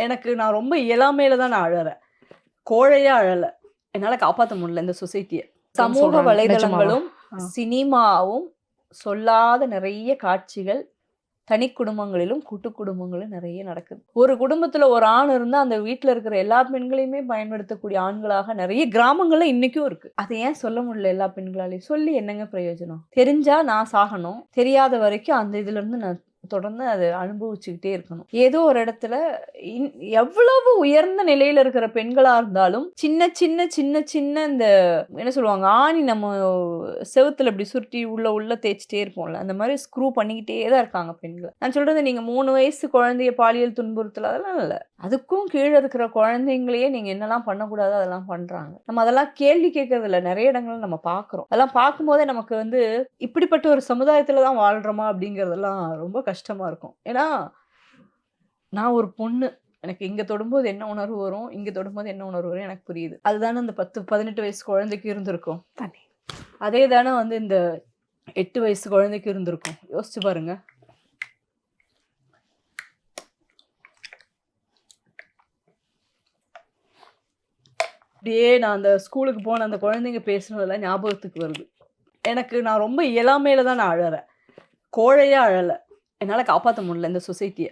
எனக்கு நான் ரொம்ப இயலாமையில தான் நான் அழறேன். கோழையா அழல. என்னால காப்பாத்த முடியல இந்த சொசைட்டிய. சமூக சொல்றாங்க. நிஜமாவா? வலைதளங்களும், ஆ. சினிமாவும் சொல்லாத நெறைய காட்சிகள் தனி குடும்பங்களிலும், கூட்டு குடும்பங்களிலும் நெறைய நடக்குது. ஒரு குடும்பத்துல ஒரு ஆண் இருந்தா, அந்த வீட்ல இருக்கிற எல்லா பெண்களையுமே பயன்படுத்தக்கூடிய ஆண்களாக நெறைய கிராமங்கள்ல இன்னைக்கும் இருக்கு. அத ஏன் சொல்ல முடியல எல்லா பெண்களாலயும்? சொல்லி என்னங்க பிரயோஜனம்? தெரிஞ்சா நான் சாகணும். தெரியாத வரைக்கும் அந்த இதுலருந்து நான் தொடர்ந்து அத அனுபவிச்சுக்கிட்டே இருக்கணும். ஏதோ ஒரு இடத்துல இன் எவ்வளவு உயர்ந்த நிலையில இருக்கிற பெண்களா இருந்தாலும், சின்ன இந்த என்ன சொல்லுவாங்க? ஆணி நம்ம செவுத்துல இப்படி சுருட்டி உள்ள தேய்ச்சுட்டே இருப்போம்ல. அந்த மாரி ஸ்க்ரூ பண்ணிக்கிட்டே தான் இருக்காங்க பெண்கள். நான் சொல்றது நீங்க 3 வயசு குழந்தைய பாலியல் துன்புறுத்தல் அதெல்லாம் இல்ல. அதுக்கும் கீழ இருக்கிற குழந்தைங்களையே நீங்க என்னலாம் பண்ணக்கூடாதோ அதெல்லாம் பண்றாங்க. நம்ம அதெல்லாம் கேள்வி கேட்கறது இல்ல. நெறைய இடங்கள்ல நம்ம பார்க்குறோம். அதெல்லாம் பார்க்கும்போதே நமக்கு வந்து இப்படிப்பட்ட ஒரு சமுதாயத்துல தான் வாழ்றோமா? அப்படிங்கிறதெல்லாம் ரொம்ப கஷ்டமா இருக்கும். ஏன்னா, நான் ஒரு பொண்ணு. எனக்கு இங்க தொடும்போது என்ன உணர்வு வரும்? இங்க தொடும்போது என்ன உணர்வு வரும்? எனக்கு புரியுது. அதுதானே அந்த 10, 18 வயசு குழந்தைக்கு இருந்திருக்கும். தனி. அதே தானே வந்து இந்த 8 வயசு குழந்தைக்கு இருந்திருக்கும். யோசிச்சு பாருங்க. அப்படியே நான் அந்த ஸ்கூலுக்கு போன அந்த குழந்தைங்க பேசுனதெல்லாம் ஞாபகத்துக்கு வருது. நான் ரொம்ப இயலாமையில தான் நான் அழறேன். கோழையா அழல. என்னால காப்பாத்த முடியல இந்த சொசைட்டிய.